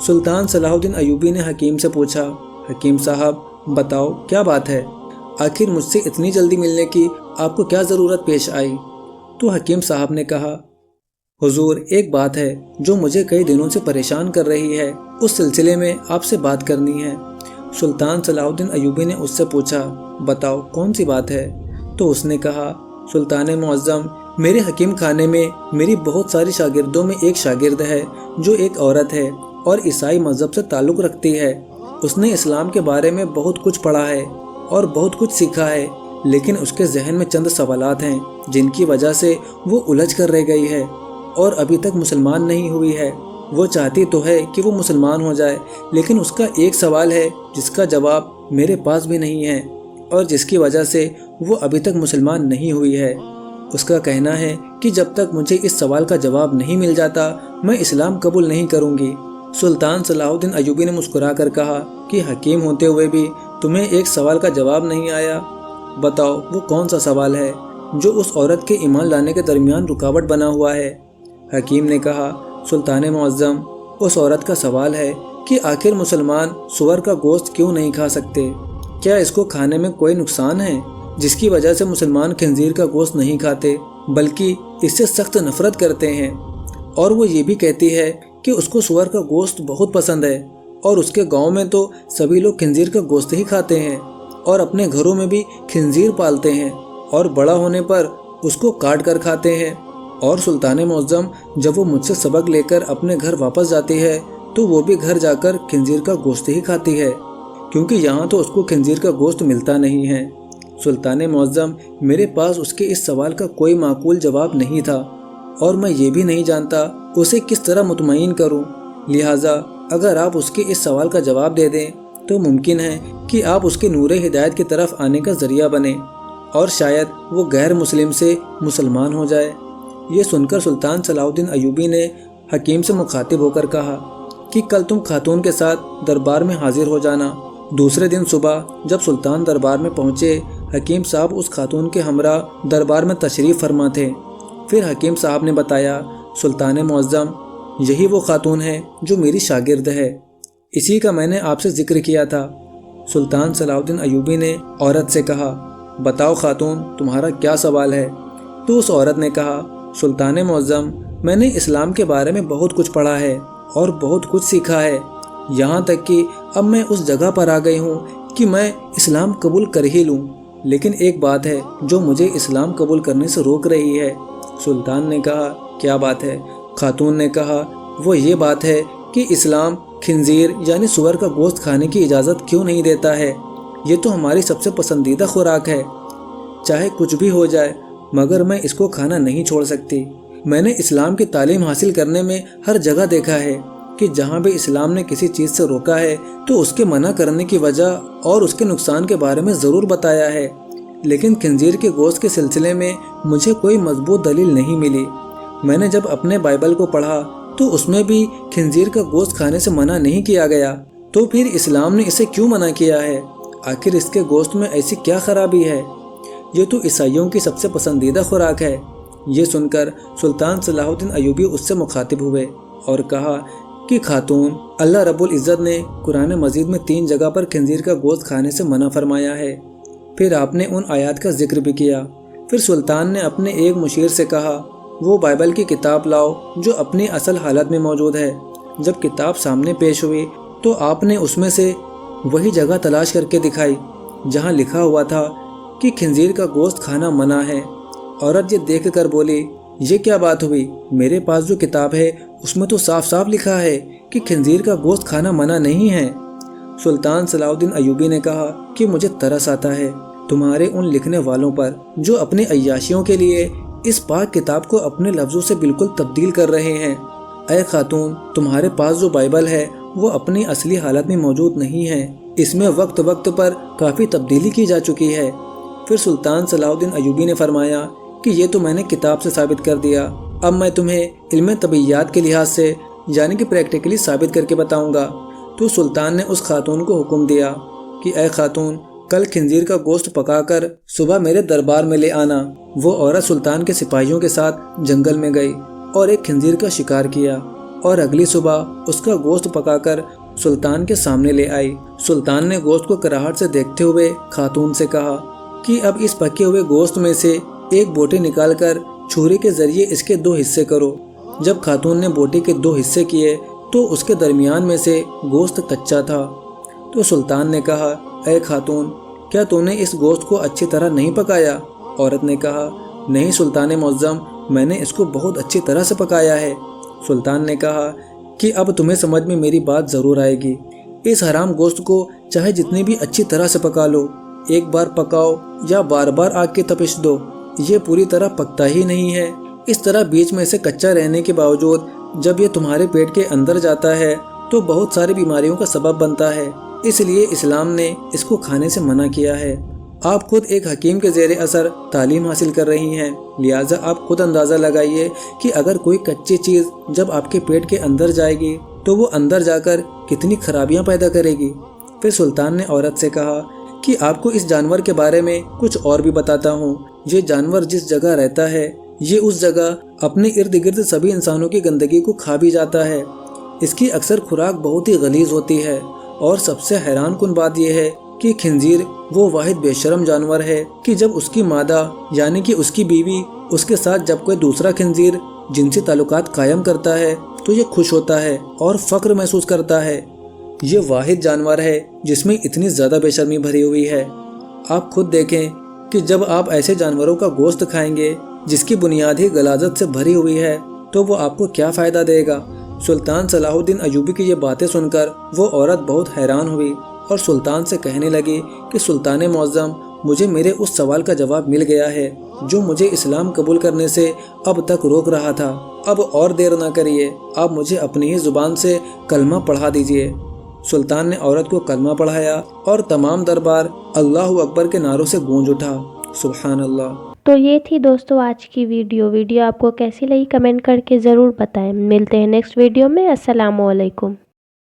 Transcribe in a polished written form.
سلطان صلاح الدین ایوبی نے حکیم سے پوچھا، حکیم صاحب بتاؤ کیا بات ہے؟ آخر مجھ سے اتنی جلدی ملنے کی آپ کو کیا ضرورت پیش آئی؟ تو حکیم صاحب نے کہا، حضور ایک بات ہے جو مجھے کئی دنوں سے پریشان کر رہی ہے، اس سلسلے میں آپ سے بات کرنی ہے۔ سلطان صلاح الدین ایوبی نے اس سے پوچھا، بتاؤ کون سی بات ہے؟ تو اس نے کہا، سلطان معظم، میرے حکیم خانے میں میری بہت ساری شاگردوں میں ایک شاگرد ہے جو ایک عورت ہے اور عیسائی مذہب سے تعلق رکھتی ہے۔ اس نے اسلام کے بارے میں بہت کچھ پڑھا ہے اور بہت کچھ سیکھا ہے، لیکن اس کے ذہن میں چند سوالات ہیں جن کی وجہ سے وہ الجھ کر رہ گئی ہے اور ابھی تک مسلمان نہیں ہوئی ہے۔ وہ چاہتی تو ہے کہ وہ مسلمان ہو جائے، لیکن اس کا ایک سوال ہے جس کا جواب میرے پاس بھی نہیں ہے اور جس کی وجہ سے وہ ابھی تک مسلمان نہیں ہوئی ہے۔ اس کا کہنا ہے کہ جب تک مجھے اس سوال کا جواب نہیں مل جاتا میں اسلام قبول نہیں کروں گی۔ سلطان صلاح الدین ایوبی نے مسکرا کر کہا کہ حکیم ہوتے ہوئے بھی تمہیں ایک سوال کا جواب نہیں آیا؟ بتاؤ وہ کون سا سوال ہے جو اس عورت کے ایمان لانے کے درمیان رکاوٹ بنا ہوا ہے؟ حکیم نے کہا، سلطان معظم، اس عورت کا سوال ہے کہ آخر مسلمان سور کا گوشت کیوں نہیں کھا سکتے؟ کیا اس کو کھانے میں کوئی نقصان ہے جس کی وجہ سے مسلمان خنزیر کا گوشت نہیں کھاتے بلکہ اس سے سخت نفرت کرتے ہیں؟ اور وہ یہ بھی کہتی ہے کہ اس کو سور کا گوشت بہت پسند ہے اور اس کے گاؤں میں تو سبھی لوگ خنزیر کا گوشت ہی کھاتے ہیں اور اپنے گھروں میں بھی خنزیر پالتے ہیں اور بڑا ہونے پر اس کو کاٹ کر کھاتے ہیں۔ اور سلطان معظم، جب وہ مجھ سے سبق لے کر اپنے گھر واپس جاتی ہے تو وہ بھی گھر جا کر خنزیر کا گوشت ہی کھاتی ہے، کیونکہ یہاں تو اس کو خنزیر کا گوشت ملتا نہیں ہے۔ سلطان معظم، میرے پاس اس کے اس سوال کا کوئی معقول جواب نہیں تھا اور میں یہ بھی نہیں جانتا اسے کس طرح مطمئن کروں، لہٰذا اگر آپ اس کے اس سوال کا جواب دے دیں تو ممکن ہے کہ آپ اس کے نور ہدایت کی طرف آنے کا ذریعہ بنیں اور شاید وہ غیر مسلم سے مسلمان ہو جائے۔ یہ سن کر سلطان صلاح الدین ایوبی نے حکیم سے مخاطب ہو کر کہا کہ کل تم خاتون کے ساتھ دربار میں حاضر ہو جانا۔ دوسرے دن صبح جب سلطان دربار میں پہنچے، حکیم صاحب اس خاتون کے ہمراہ دربار میں تشریف فرما تھے۔ پھر حکیم صاحب نے بتایا، سلطان معظم، یہی وہ خاتون ہے جو میری شاگرد ہے، اسی کا میں نے آپ سے ذکر کیا تھا۔ سلطان صلاح الدین ایوبی نے عورت سے کہا، بتاؤ خاتون تمہارا کیا سوال ہے؟ تو اس عورت نے کہا، سلطان معظم، میں نے اسلام کے بارے میں بہت کچھ پڑھا ہے اور بہت کچھ سیکھا ہے، یہاں تک کہ اب میں اس جگہ پر آ گئی ہوں کہ میں اسلام قبول کر ہی لوں، لیکن ایک بات ہے جو مجھے اسلام قبول کرنے سے روک رہی ہے۔ سلطان نے کہا، کیا بات ہے؟ خاتون نے کہا، وہ یہ بات ہے کہ اسلام خنزیر یعنی سور کا گوشت کھانے کی اجازت کیوں نہیں دیتا ہے؟ یہ تو ہماری سب سے پسندیدہ خوراک ہے، چاہے کچھ بھی ہو جائے، مگر میں اس کو کھانا نہیں چھوڑ سکتی۔ میں نے اسلام کی تعلیم حاصل کرنے میں ہر جگہ دیکھا ہے کہ جہاں بھی اسلام نے کسی چیز سے روکا ہے تو اس کے منع کرنے کی وجہ اور اس کے نقصان کے بارے میں ضرور بتایا ہے، لیکن خنزیر کے گوشت کے سلسلے میں مجھے کوئی مضبوط دلیل نہیں ملی۔ میں نے جب اپنے بائبل کو پڑھا تو اس میں بھی خنزیر کا گوشت کھانے سے منع نہیں کیا گیا، تو پھر اسلام نے اسے کیوں منع کیا ہے؟ آخر اس کے گوشت میں ایسی کیا خرابی ہے؟ یہ تو عیسائیوں کی سب سے پسندیدہ خوراک ہے۔ یہ سن کر سلطان صلاح الدین ایوبی اس سے مخاطب ہوئے اور کہا کہ خاتون، اللہ رب العزت نے قرآن مجید میں 3 جگہ پر خنزیر کا گوشت کھانے سے منع فرمایا ہے۔ پھر آپ نے ان آیات کا ذکر بھی کیا۔ پھر سلطان نے اپنے ایک مشیر سے کہا، وہ بائبل کی کتاب لاؤ جو اپنی اصل حالت میں موجود ہے۔ جب کتاب سامنے پیش ہوئی تو آپ نے اس میں سے وہی جگہ تلاش کر کے دکھائی جہاں لکھا ہوا تھا کہ خنزیر کا گوشت کھانا منع ہے۔ عورت یہ دیکھ کر بولی، یہ کیا بات ہوئی؟ میرے پاس جو کتاب ہے اس میں تو صاف صاف لکھا ہے کہ خنزیر کا گوشت کھانا منع نہیں ہے۔ سلطان صلاح الدین ایوبی نے کہا کہ مجھے ترس آتا ہے تمہارے ان لکھنے والوں پر جو اپنی عیاشیوں کے لیے اس پاک کتاب کو اپنے لفظوں سے بالکل تبدیل کر رہے ہیں۔ اے خاتون، تمہارے پاس جو بائبل ہے وہ اپنی اصلی حالت میں موجود نہیں ہے، اس میں وقت وقت پر کافی تبدیلی کی جا چکی ہے۔ پھر سلطان صلاح الدین ایوبی نے فرمایا کہ یہ تو میں نے کتاب سے ثابت کر دیا، اب میں تمہیں علم طبیعیات کے لحاظ سے یعنی کہ پریکٹیکلی ثابت کر کے بتاؤں گا۔ تو سلطان نے اس خاتون کو حکم دیا کہ اے خاتون، کل خنزیر کا گوشت پکا کر صبح میرے دربار میں لے آنا۔ وہ عورت سلطان کے سپاہیوں کے ساتھ جنگل میں گئی اور ایک خنزیر کا شکار کیا اور اگلی صبح اس کا گوشت پکا کر سلطان کے سامنے لے آئی۔ سلطان نے گوشت کو کراہٹ سے دیکھتے ہوئے خاتون سے کہا کہ اب اس پکے ہوئے گوشت میں سے ایک بوٹی نکال کر چھری کے ذریعے اس کے 2 حصے کرو۔ جب خاتون نے بوٹی کے 2 حصے کیے تو اس کے درمیان میں سے گوشت کچا تھا۔ تو سلطان نے کہا، اے خاتون، کیا تو نے اس گوشت کو اچھی طرح نہیں پکایا؟ عورت نے کہا، نہیں سلطان معظم، میں نے اس کو بہت اچھی طرح سے پکایا ہے۔ سلطان نے کہا کہ اب تمہیں سمجھ میں میری بات ضرور آئے گی۔ اس حرام گوشت کو چاہے جتنی بھی اچھی طرح سے پکا لو، ایک بار پکاؤ یا بار بار آگ کی تپش دو، یہ پوری طرح پکتا ہی نہیں ہے۔ اس طرح بیچ میں سے کچا رہنے کے باوجود جب یہ تمہارے پیٹ کے اندر جاتا ہے تو بہت ساری بیماریوں کا سبب بنتا ہے، اس لیے اسلام نے اس کو کھانے سے منع کیا ہے۔ آپ خود ایک حکیم کے زیر اثر تعلیم حاصل کر رہی ہیں، لہٰذا آپ خود اندازہ لگائیے کہ اگر کوئی کچی چیز جب آپ کے پیٹ کے اندر جائے گی تو وہ اندر جا کر کتنی خرابیاں پیدا کرے گی۔ پھر سلطان نے عورت سے کہا کہ آپ کو اس جانور کے بارے میں کچھ اور بھی بتاتا ہوں۔ یہ جانور جس جگہ رہتا ہے یہ اس جگہ اپنے ارد گرد سبھی انسانوں کی گندگی کو کھا بھی جاتا ہے۔ اس کی اکثر خوراک بہت ہی غلیظ ہوتی ہے، اور سب سے حیران کن بات یہ ہے کہ خنزیر وہ واحد بے شرم جانور ہے کہ جب اس کی مادہ یعنی کہ اس کی بیوی اس کے ساتھ جب کوئی دوسرا خنزیر جنسی تعلقات قائم کرتا ہے تو یہ خوش ہوتا ہے اور فخر محسوس کرتا ہے۔ یہ واحد جانور ہے جس میں اتنی زیادہ بے شرمی بھری ہوئی ہے۔ آپ خود دیکھیں کہ جب آپ ایسے جانوروں کا گوشت کھائیں گے جس کی بنیاد ہی غلاظت سے بھری ہوئی ہے تو وہ آپ کو کیا فائدہ دے گا؟ سلطان صلاح الدین ایوبی کی یہ باتیں سن کر وہ عورت بہت حیران ہوئی اور سلطان سے کہنے لگی کہ سلطان معظم، مجھے میرے اس سوال کا جواب مل گیا ہے جو مجھے اسلام قبول کرنے سے اب تک روک رہا تھا۔ اب اور دیر نہ کریے، آپ مجھے اپنی ہی زبان سے کلمہ پڑھا دیجیے۔ سلطان نے عورت کو کلمہ پڑھایا اور تمام دربار اللہ اکبر کے نعروں سے گونج اٹھا۔ سبحان اللہ۔ تو یہ تھی دوستو آج کی ویڈیو آپ کو کیسی لگی کمنٹ کر کے ضرور بتائیں۔ ملتے ہیں نیکسٹ ویڈیو میں۔ السلام علیکم۔